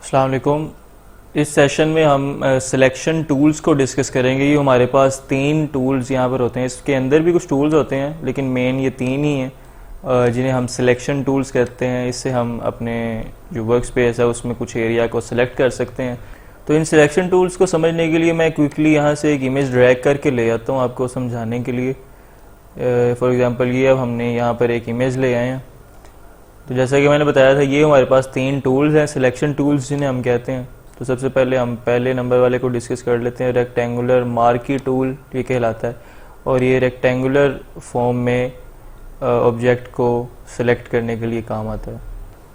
अस्सलाम वालेकुम। इस सेशन में हम सिलेक्शन टूल्स को डिस्कस करेंगे। ये हमारे पास 3 टूल्स यहाँ पर होते हैं। इसके अंदर भी कुछ टूल्स होते हैं लेकिन मेन ये 3 ही हैं जिन्हें हम सिलेक्शन टूल्स कहते हैं। इससे हम अपने जो वर्क स्पेस है उसमें कुछ एरिया को सिलेक्ट कर सकते हैं। तो इन सिलेक्शन टूल्स को समझने के लिए मैं क्विकली यहाँ से एक इमेज ड्रैग करके ले आता हूँ आपको समझाने के लिए। फॉर एग्ज़ाम्पल ये अब हमने यहाँ पर एक इमेज ले आए हैं। तो जैसा कि मैंने बताया था ये हमारे पास 3 टूल्स हैं, सिलेक्शन टूल्स जिन्हें हम कहते हैं। तो सबसे पहले हम पहले नंबर वाले को डिस्कस कर लेते हैं। रेक्टेंगुलर मार्की टूल ये कहलाता है और ये रेक्टेंगुलर फॉर्म में ऑब्जेक्ट को सिलेक्ट करने के लिए काम आता है।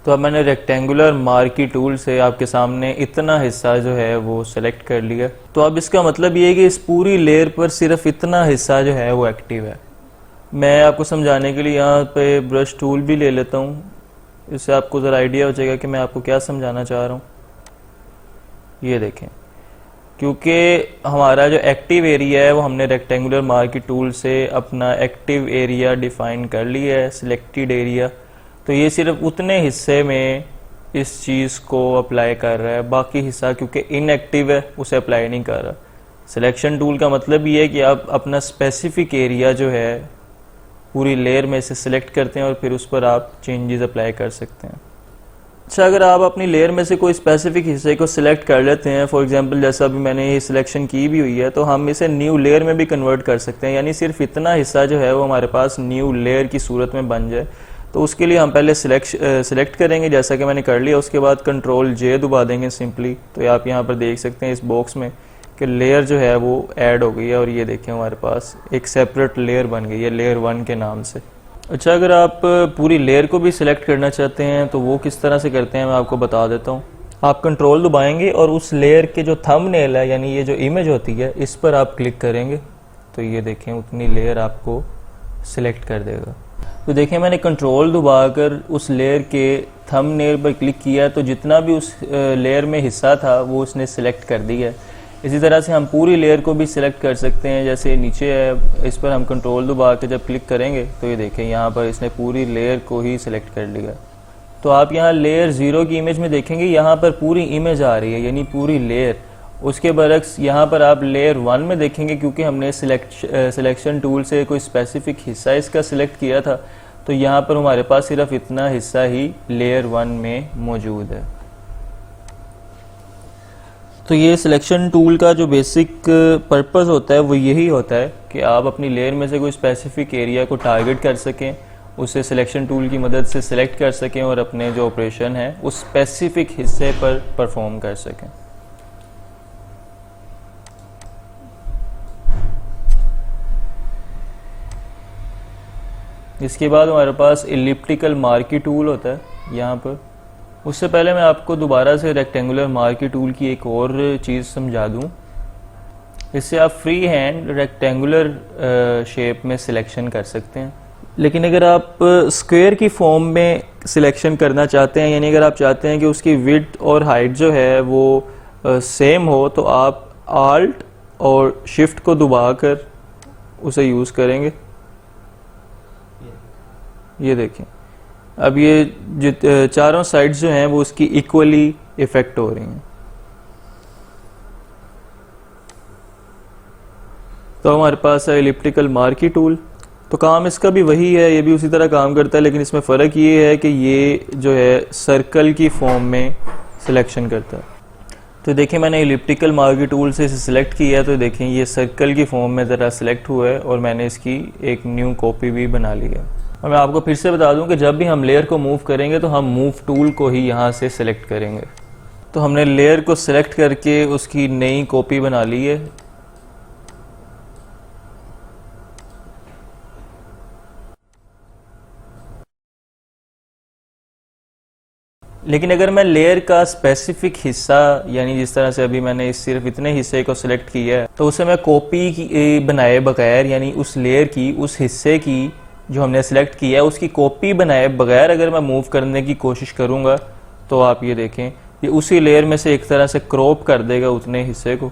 तो अब मैंने रेक्टेंगुलर मार्की टूल से आपके सामने इतना हिस्सा जो है वो सिलेक्ट कर लिया। तो अब इसका मतलब ये है कि इस पूरी लेयर पर सिर्फ इतना हिस्सा जो है वो एक्टिव है। मैं आपको समझाने के लिए यहाँ पे ब्रश टूल भी ले लेता हूँ। इससे आपको ज़रा आइडिया हो जाएगा कि मैं आपको क्या समझाना चाह रहा हूँ। ये देखें, क्योंकि हमारा जो एक्टिव एरिया है वो हमने रेक्टेंगुलर मार्की टूल से अपना एक्टिव एरिया डिफाइन कर लिया है, सिलेक्टेड एरिया। तो ये सिर्फ उतने हिस्से में इस चीज़ को अप्लाई कर रहा है, बाकी हिस्सा क्योंकि इनएक्टिव है उसे अप्लाई नहीं कर रहा। सिलेक्शन टूल का मतलब ये है कि आप अपना स्पेसिफिक एरिया जो है पूरी लेयर में से सिलेक्ट करते हैं और फिर उस पर आप चेंजेस अप्लाई कर सकते हैं। अच्छा, अगर आप अपनी लेयर में से कोई स्पेसिफिक हिस्से को सिलेक्ट कर लेते हैं, फॉर एग्जांपल जैसा अभी मैंने ये सिलेक्शन की भी हुई है, तो हम इसे न्यू लेयर में भी कन्वर्ट कर सकते हैं। यानी सिर्फ इतना हिस्सा जो है वो हमारे पास न्यू लेयर की सूरत में बन जाए। तो उसके लिए हम पहले सिलेक्ट करेंगे, जैसा कि मैंने कर लिया। उसके बाद कंट्रोल जे दबा देंगे सिंपली। तो आप यहाँ पर देख सकते हैं इस बॉक्स में कि लेयर जो है वो ऐड हो गई है और ये देखें हमारे पास एक सेपरेट लेयर बन गई है लेयर 1 के नाम से। अच्छा, अगर आप पूरी लेयर को भी सिलेक्ट करना चाहते हैं तो वो किस तरह से करते हैं मैं आपको बता देता हूँ। आप कंट्रोल दबाएंगे और उस लेयर के जो थंबनेल है यानी ये जो इमेज होती है इस पर आप क्लिक करेंगे तो ये देखें उतनी लेयर आपको सिलेक्ट कर देगा। तो देखें मैंने कंट्रोल दबाकर उस लेयर के थंबनेल पर क्लिक किया तो जितना भी उस लेयर में हिस्सा था वो उसने सिलेक्ट कर दिया है। इसी तरह से हम पूरी लेयर को भी सिलेक्ट कर सकते हैं। जैसे नीचे है, इस पर हम कंट्रोल दबा के जब क्लिक करेंगे तो ये देखें यहाँ पर इसने पूरी लेयर को ही सिलेक्ट कर लिया। तो आप यहाँ लेयर 0 की इमेज में देखेंगे यहाँ पर पूरी इमेज आ रही है यानी पूरी लेयर। उसके बरक्स यहाँ पर आप लेयर 1 में देखेंगे क्योंकि हमने सिलेक्शन टूल से कोई स्पेसिफिक हिस्सा इसका सिलेक्ट किया था, तो यहाँ पर हमारे पास सिर्फ इतना हिस्सा ही लेयर 1 में मौजूद है। तो ये सिलेक्शन टूल का जो बेसिक पर्पस होता है वो यही होता है कि आप अपनी लेयर में से कोई स्पेसिफिक एरिया को टारगेट कर सकें, उसे सिलेक्शन टूल की मदद से सिलेक्ट कर सकें और अपने जो ऑपरेशन है उस स्पेसिफिक हिस्से पर परफॉर्म कर सकें। इसके बाद हमारे पास इलिप्टिकल मार्की टूल होता है यहाँ पर। उससे पहले मैं आपको दोबारा से रेक्टेंगुलर मार्की टूल की एक और चीज़ समझा दूं। इससे आप फ्री हैंड रेक्टेंगुलर शेप में सिलेक्शन कर सकते हैं, लेकिन अगर आप स्क्वायर की फॉर्म में सिलेक्शन करना चाहते हैं यानी अगर आप चाहते हैं कि उसकी विड्थ और हाइट जो है वो सेम हो तो आप आल्ट और शिफ्ट को दबाकर उसे यूज़ करेंगे। ये देखें अब ये जो चारों साइड्स जो हैं वो उसकी इक्वली इफेक्ट हो रही हैं। तो हमारे पास है इलिप्टिकल मार्की टूल। तो काम इसका भी वही है, ये भी उसी तरह काम करता है, लेकिन इसमें फ़र्क ये है कि ये जो है सर्कल की फॉर्म में सिलेक्शन करता है। तो देखिए मैंने इलिप्टिकल मार्की टूल से इसे सिलेक्ट किया है तो देखें ये सर्कल की फॉर्म में ज़रा सिलेक्ट हुआ है और मैंने इसकी एक न्यू कॉपी भी बना ली है। और मैं आपको फिर से बता दूं कि जब भी हम लेयर को मूव करेंगे तो हम मूव टूल को ही यहाँ से सिलेक्ट करेंगे। तो हमने लेयर को सिलेक्ट करके उसकी नई कॉपी बना ली है। लेकिन अगर मैं लेयर का स्पेसिफिक हिस्सा यानी जिस तरह से अभी मैंने सिर्फ इतने हिस्से को सिलेक्ट किया है तो उसे मैं कॉपी बनाए बगैर यानी उस लेयर की उस हिस्से की जो हमने सिलेक्ट किया है उसकी कॉपी बनाए बगैर अगर मैं मूव करने की कोशिश करूंगा तो आप ये देखें ये उसी लेयर में से एक तरह से क्रॉप कर देगा उतने हिस्से को।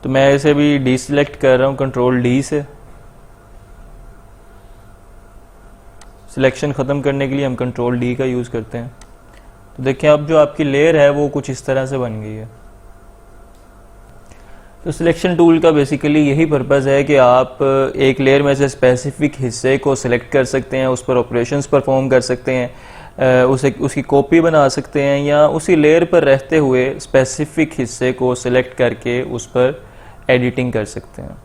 तो मैं इसे भी डीसिलेक्ट कर रहा हूँ कंट्रोल डी से। सिलेक्शन ख़त्म करने के लिए हम कंट्रोल डी का यूज़ करते हैं। तो देखें अब जो आपकी लेयर है वो कुछ इस तरह से बन गई है। तो सिलेक्शन टूल का बेसिकली यही पर्पज़ है कि आप एक लेयर में से स्पेसिफिक हिस्से को सिलेक्ट कर सकते हैं, उस पर ऑपरेशंस परफॉर्म कर सकते हैं, उसकी कॉपी बना सकते हैं, या उसी लेयर पर रहते हुए स्पेसिफिक हिस्से को सिलेक्ट करके उस पर एडिटिंग कर सकते हैं।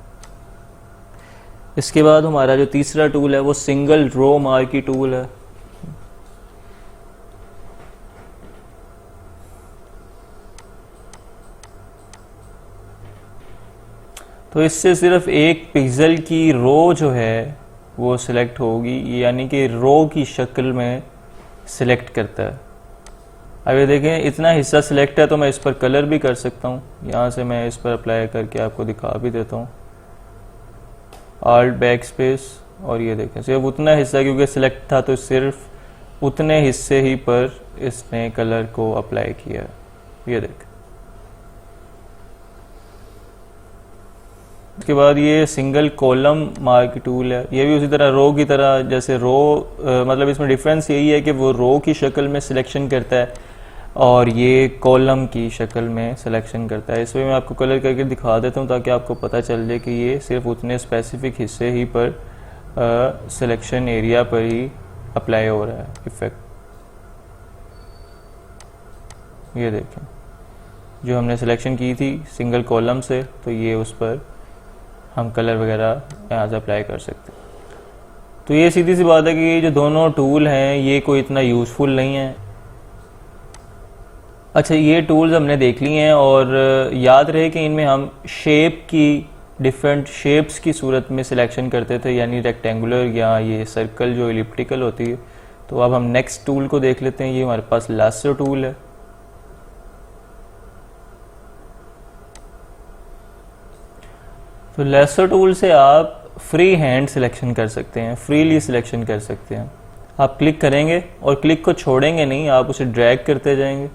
इसके बाद हमारा जो तीसरा टूल है वो सिंगल रो मार्की टूल है। तो इससे सिर्फ एक पिक्सल की रो जो है वो सिलेक्ट होगी, यानी कि रो की शक्ल में सिलेक्ट करता है। अब ये देखें इतना हिस्सा सिलेक्ट है तो मैं इस पर कलर भी कर सकता हूँ। यहाँ से मैं इस पर अप्लाई करके आपको दिखा भी देता हूँ, आल्ट बैक स्पेस, और ये देखें सिर्फ उतना हिस्सा क्योंकि सिलेक्ट था तो सिर्फ उतने हिस्से ही पर इसने कलर को अप्लाई किया है। ये देखें। उसके बाद ये सिंगल कॉलम मार्क टूल है। ये भी उसी तरह रो की तरह, जैसे रो मतलब इसमें डिफरेंस यही है कि वो रो की शक्ल में सिलेक्शन करता है और ये कॉलम की शक्ल में सिलेक्शन करता है। इसमें मैं आपको कलर करके दिखा देता हूँ ताकि आपको पता चल जाए कि ये सिर्फ उतने स्पेसिफिक हिस्से ही पर सिलेक्शन एरिया पर ही अप्लाई हो रहा है इफेक्ट। ये देखें जो हमने सिलेक्शन की थी सिंगल कॉलम से, तो ये उस पर हम कलर वगैरह यहाँ से अप्लाई कर सकते हैं। तो ये सीधी सी बात है कि ये जो दोनों टूल हैं ये कोई इतना यूज़फुल नहीं है। अच्छा, ये टूल्स हमने देख लिए हैं और याद रहे कि इनमें हम शेप की डिफरेंट शेप्स की सूरत में सिलेक्शन करते थे, यानी रेक्टेंगुलर या ये सर्कल जो एलिप्टिकल होती है। तो अब हम नेक्स्ट टूल को देख लेते हैं। ये हमारे पास लासो टूल है। तो लासो टूल से आप फ्री हैंड सिलेक्शन कर सकते हैं, फ्रीली सिलेक्शन कर सकते हैं। आप क्लिक करेंगे और क्लिक को छोड़ेंगे नहीं, आप उसे ड्रैग करते जाएंगे।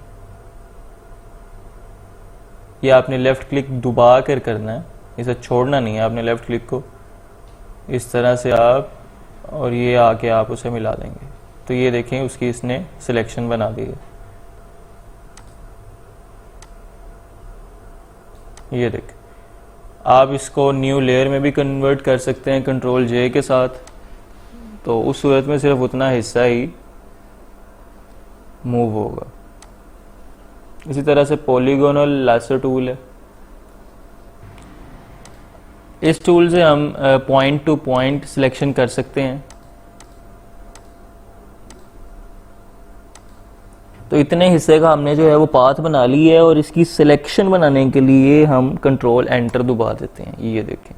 या आपने लेफ़्ट क्लिक दबा कर करना है, इसे छोड़ना नहीं है आपने लेफ़्ट क्लिक को। इस तरह से आप और ये आके आप उसे मिला देंगे। तो ये देखें उसकी इसने सिलेक्शन बना दी है। ये देखें, आप इसको न्यू लेयर में भी कन्वर्ट कर सकते हैं कंट्रोल जे के साथ। तो उस सूरत में सिर्फ उतना हिस्सा ही मूव होगा। इसी तरह से पॉलीगोनल लासो टूल है। इस टूल से हम पॉइंट टू पॉइंट सिलेक्शन कर सकते हैं। तो इतने हिस्से का हमने जो है वो पाथ बना ली है और इसकी सिलेक्शन बनाने के लिए हम कंट्रोल एंटर दबा देते हैं। ये देखें,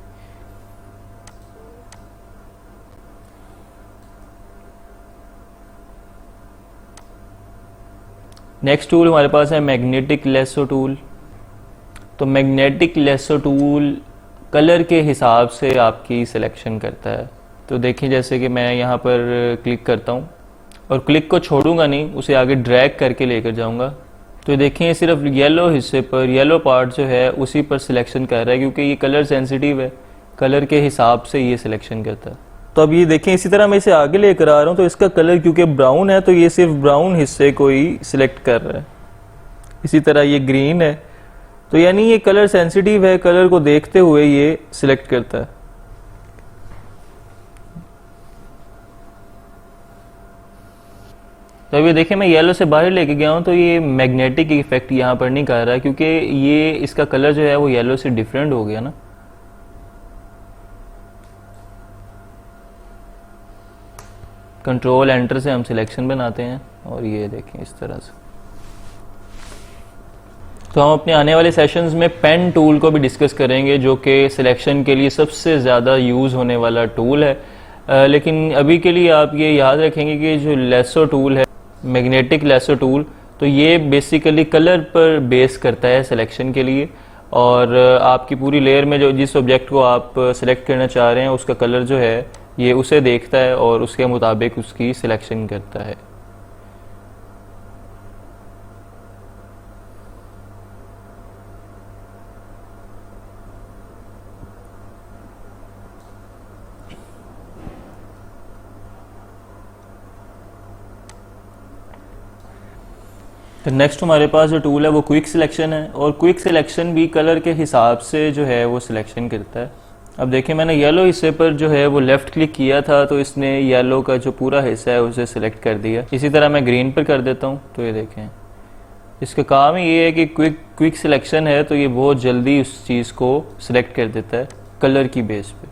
नेक्स्ट टूल हमारे पास है मैग्नेटिक लेसो टूल। तो मैग्नेटिक लेसो टूल कलर के हिसाब से आपकी सिलेक्शन करता है। तो देखिए जैसे कि मैं यहाँ पर क्लिक करता हूँ और क्लिक को छोड़ूंगा नहीं, उसे आगे ड्रैग करके लेकर जाऊंगा। तो देखिए सिर्फ येलो हिस्से पर, येलो पार्ट जो है उसी पर सिलेक्शन कर रहा है क्योंकि ये कलर सेंसिटिव है, कलर के हिसाब से ये सिलेक्शन करता है। तो अब ये देखें इसी तरह मैं इसे आगे लेकर आ रहा हूँ तो इसका कलर क्योंकि ब्राउन है तो ये सिर्फ ब्राउन हिस्से को ही सिलेक्ट कर रहा है। इसी तरह ये ग्रीन है तो यानी ये कलर सेंसिटिव है, कलर को देखते हुए ये सिलेक्ट करता है। तो अभी देखिए मैं येलो से बाहर लेके गया हूँ तो ये मैग्नेटिक इफेक्ट यहाँ पर नहीं कर रहा है क्योंकि ये इसका कलर जो है वो येलो से डिफरेंट हो गया ना। कंट्रोल एंटर से हम सिलेक्शन बनाते हैं और ये देखें इस तरह से। तो हम अपने आने वाले सेशंस में पेन टूल को भी डिस्कस करेंगे जो कि सिलेक्शन के लिए सबसे ज़्यादा यूज़ होने वाला टूल है। लेकिन अभी के लिए आप ये याद रखेंगे कि जो लेसो टूल है, मैग्नेटिक लेसो टूल, तो ये बेसिकली कलर पर बेस करता है सिलेक्शन के लिए। और आपकी पूरी लेयर में जो जिस ऑब्जेक्ट को आप सिलेक्ट करना चाह रहे हैं उसका कलर जो है ये उसे देखता है और उसके मुताबिक उसकी सिलेक्शन करता है। तो नेक्स्ट हमारे पास जो टूल है वो क्विक सिलेक्शन है, और क्विक सिलेक्शन भी कलर के हिसाब से जो है वो सिलेक्शन करता है। अब देखिए मैंने येलो हिस्से पर जो है वो लेफ़्ट क्लिक किया था तो इसने येलो का जो पूरा हिस्सा है उसे सिलेक्ट कर दिया। इसी तरह मैं ग्रीन पर कर देता हूँ तो ये देखें, इसका काम ही ये है कि क्विक सिलेक्शन है तो ये बहुत जल्दी उस चीज़ को सिलेक्ट कर देता है कलर की बेस पे।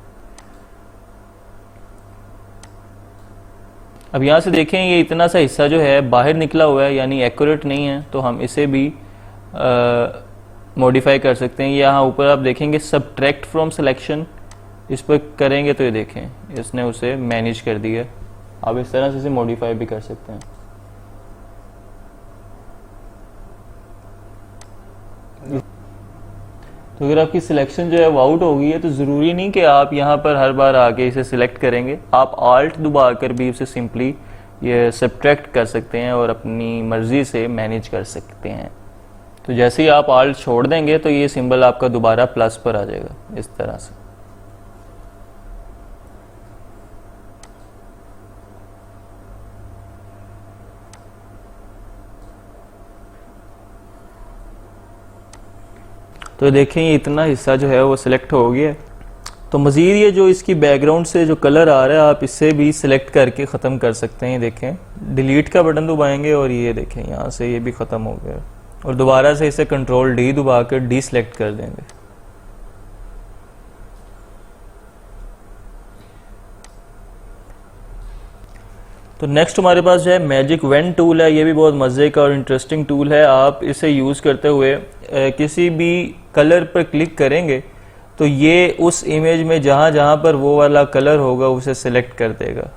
अब यहाँ से देखें ये इतना सा हिस्सा जो है बाहर निकला हुआ है, यानी एक्यूरेट नहीं है, तो हम इसे भी मॉडिफाई कर सकते हैं। यहाँ ऊपर आप देखेंगे सब्ट्रैक्ट फ्रॉम सिलेक्शन, इस पर करेंगे तो ये देखें इसने उसे मैनेज कर दिया। आप इस तरह से इसे मॉडिफाई भी कर सकते हैं। तो अगर आपकी सिलेक्शन जो है वो आउट हो गई है तो ज़रूरी नहीं कि आप यहाँ पर हर बार आके इसे सिलेक्ट करेंगे, आप आल्ट दबा कर भी उसे सिंपली ये सब्ट्रैक्ट कर सकते हैं और अपनी मर्ज़ी से मैनेज कर सकते हैं। तो जैसे ही आप आल्ट छोड़ देंगे तो ये सिंबल आपका दोबारा प्लस पर आ जाएगा इस तरह से। तो देखें ये इतना हिस्सा जो है वो सिलेक्ट हो गया। तो मज़ीद ये जो इसकी बैकग्राउंड से जो कलर आ रहा है आप इससे भी सिलेक्ट करके ख़त्म कर सकते हैं। देखें डिलीट का बटन दबाएंगे और ये देखें यहाँ से ये भी ख़त्म हो गया, और दोबारा से इसे कंट्रोल डी दबा कर डी सेलेक्ट कर देंगे। तो नेक्स्ट हमारे पास जो है मैजिक वेन टूल है। ये भी बहुत मज़े का और इंटरेस्टिंग टूल है। आप इसे यूज़ करते हुए किसी भी कलर पर क्लिक करेंगे तो ये उस इमेज में जहाँ जहाँ पर वो वाला कलर होगा उसे सिलेक्ट कर देगा।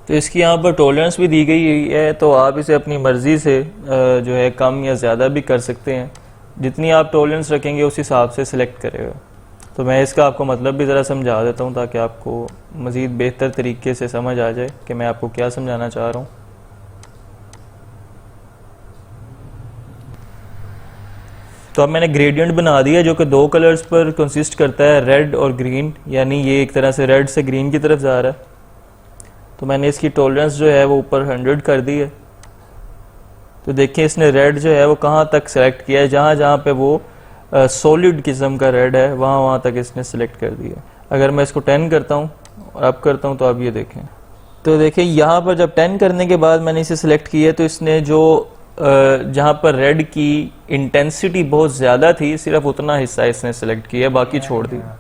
तो इसकी यहाँ पर टॉलरेंस भी दी गई है, तो आप इसे अपनी मर्ज़ी से जो है कम या ज़्यादा भी कर सकते हैं। जितनी आप टॉलरेंस रखेंगे उस हिसाब से सिलेक्ट करेगा। तो मैं इसका आपको मतलब भी ज़रा समझा देता हूँ ताकि आपको मज़ीद बेहतर तरीके से समझ आ जाए कि मैं आपको क्या समझाना चाह रहा हूँ। तो अब मैंने ग्रेडियंट बना दिया जो कि दो कलर्स पर कंसिस्ट करता है, रेड और ग्रीन, यानी ये एक तरह से रेड से ग्रीन की तरफ जा रहा है। तो मैंने इसकी टॉलरेंस जो है वो ऊपर 100 कर दी है। तो देखिए इसने रेड जो है वो कहाँ तक सेलेक्ट किया है, जहाँ जहाँ पे वो सॉलिड किस्म का रेड है वहाँ वहाँ तक इसने सेलेक्ट कर दिया। अगर मैं इसको 10 करता हूँ और अब करता हूँ तो आप ये देखें, तो देखिए यहाँ पर जब 10 करने के बाद मैंने इसे सिलेक्ट किया तो इसने जो जहाँ पर रेड की इंटेंसिटी बहुत ज़्यादा थी सिर्फ उतना हिस्सा इसने सेलेक्ट किया, बाकी छोड़ दिया।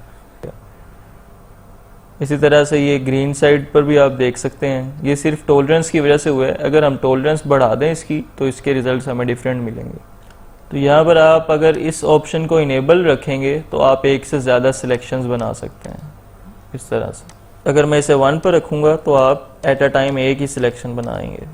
इसी तरह से ये ग्रीन साइड पर भी आप देख सकते हैं, ये सिर्फ टॉलरेंस की वजह से हुआ है। अगर हम टॉलरेंस बढ़ा दें इसकी तो इसके रिजल्ट्स हमें डिफरेंट मिलेंगे। तो यहाँ पर आप अगर इस ऑप्शन को इनेबल रखेंगे तो आप एक से ज़्यादा सिलेक्शंस बना सकते हैं इस तरह से। अगर मैं इसे 1 पर रखूँगा तो आप एट अ टाइम एक ही सिलेक्शन बनाएंगे।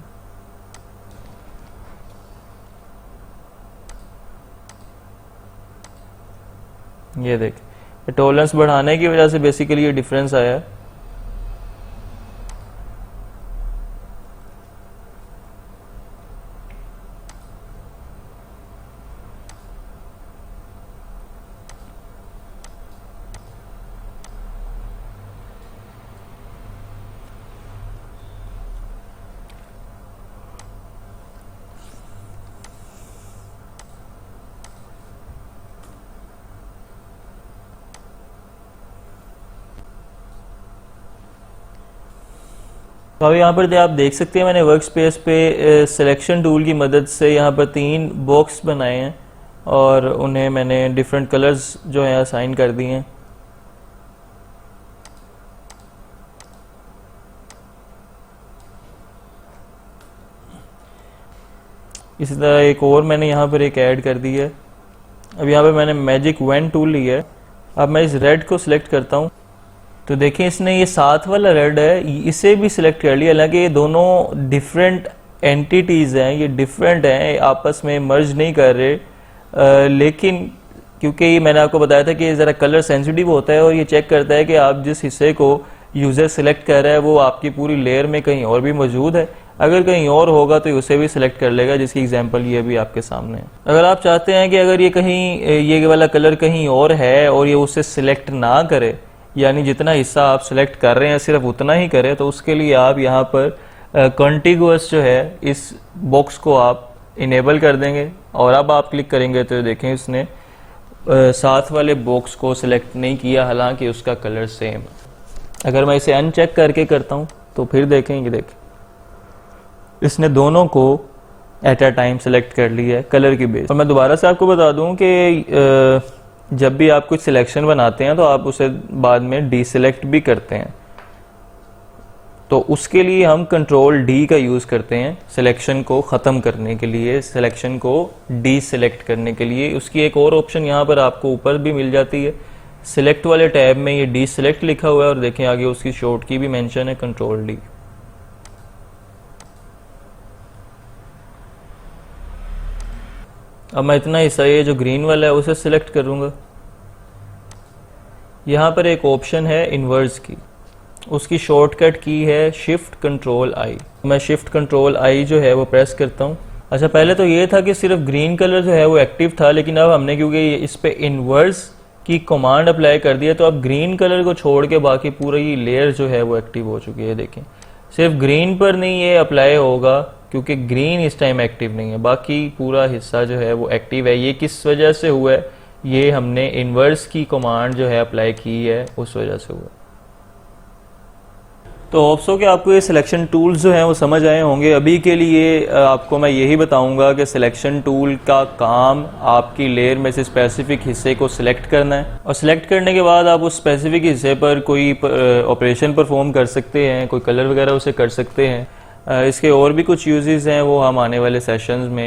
ये देखिए टॉलरेंस बढ़ाने की वजह से बेसिकली ये डिफरेंस आया है। तो अब यहाँ पर आप देख सकते हैं मैंने वर्क स्पेस पे सिलेक्शन टूल की मदद से यहाँ पर 3 बॉक्स बनाए हैं और उन्हें मैंने डिफरेंट कलर्स जो है असाइन कर दिए हैं। इसी तरह एक और मैंने यहाँ पर एक ऐड कर दी है। अब यहाँ पर मैंने मैजिक वेन टूल लिया है। अब मैं इस रेड को सिलेक्ट करता हूँ तो देखें इसने ये साथ वाला रेड है इसे भी सिलेक्ट कर लिया। हालांकि ये दोनों डिफरेंट एंटिटीज़ हैं, ये डिफरेंट हैं, आपस में मर्ज नहीं कर रहे, लेकिन क्योंकि ये मैंने आपको बताया था कि ये ज़रा कलर सेंसिटिव होता है और ये चेक करता है कि आप जिस हिस्से को यूज़र सिलेक्ट कर रहा है वो आपकी पूरी लेयर में कहीं और भी मौजूद है। अगर कहीं और होगा तो उसे भी सिलेक्ट कर लेगा, जिसकी एग्जांपल ये भी आपके सामने है। अगर आप चाहते हैं कि अगर ये कहीं ये वाला कलर कहीं और है और ये उसे सिलेक्ट ना करे, यानी जितना हिस्सा आप सिलेक्ट कर रहे हैं सिर्फ उतना ही करें, तो उसके लिए आप यहाँ पर कॉन्टिगुअस जो है इस बॉक्स को आप इनेबल कर देंगे और अब आप क्लिक करेंगे तो देखें इसने साथ वाले बॉक्स को सिलेक्ट नहीं किया, हालांकि उसका कलर सेम है। अगर मैं इसे अनचेक करके करता हूं तो फिर देखेंगे, देखें इसने दोनों को एट अ टाइम सेलेक्ट कर लिया है कलर की बेस। और मैं दोबारा से आपको बता दूं कि जब भी आप कुछ सिलेक्शन बनाते हैं तो आप उसे बाद में डीसिलेक्ट भी करते हैं, तो उसके लिए हम कंट्रोल डी का यूज करते हैं सिलेक्शन को खत्म करने के लिए, सिलेक्शन को डीसिलेक्ट करने के लिए। उसकी एक और ऑप्शन यहाँ पर आपको ऊपर भी मिल जाती है, सिलेक्ट वाले टैब में ये डीसिलेक्ट लिखा हुआ है और देखें आगे उसकी शॉर्ट की भी मेंशन है कंट्रोल डी। अब मैं इतना हिस्सा ये जो ग्रीन वाला है उसे सिलेक्ट करूंगा। यहाँ पर एक ऑप्शन है इन्वर्स की, उसकी शॉर्टकट की है शिफ्ट कंट्रोल आई। मैं शिफ्ट कंट्रोल आई जो है वो प्रेस करता हूँ। अच्छा, पहले तो ये था कि सिर्फ ग्रीन कलर जो है वो एक्टिव था, लेकिन अब हमने क्योंकि इस पे इन्वर्स की कमांड अप्लाई कर दिया तो अब ग्रीन कलर को छोड़ के बाकी पूरी लेयर जो है वो एक्टिव हो चुकी है। देखें सिर्फ ग्रीन पर नहीं ये अप्लाई होगा क्योंकि ग्रीन इस टाइम एक्टिव नहीं है, बाकी पूरा हिस्सा जो है वो एक्टिव है। ये किस वजह से हुआ है? ये हमने इन्वर्स की कमांड जो है अप्लाई की है उस वजह से हुआ। तो होप्स हो कि आपको ये सिलेक्शन टूल्स जो हैं वो समझ आए होंगे। अभी के लिए आपको मैं यही बताऊंगा कि सिलेक्शन टूल का काम आपकी लेयर में से स्पेसिफिक हिस्से को सिलेक्ट करना है और सिलेक्ट करने के बाद आप उस स्पेसिफिक हिस्से पर कोई ऑपरेशन परफॉर्म कर सकते हैं, कोई कलर वगैरह उसे कर सकते हैं। इसके और भी कुछ यूजेस हैं वो हम आने वाले सेशंस में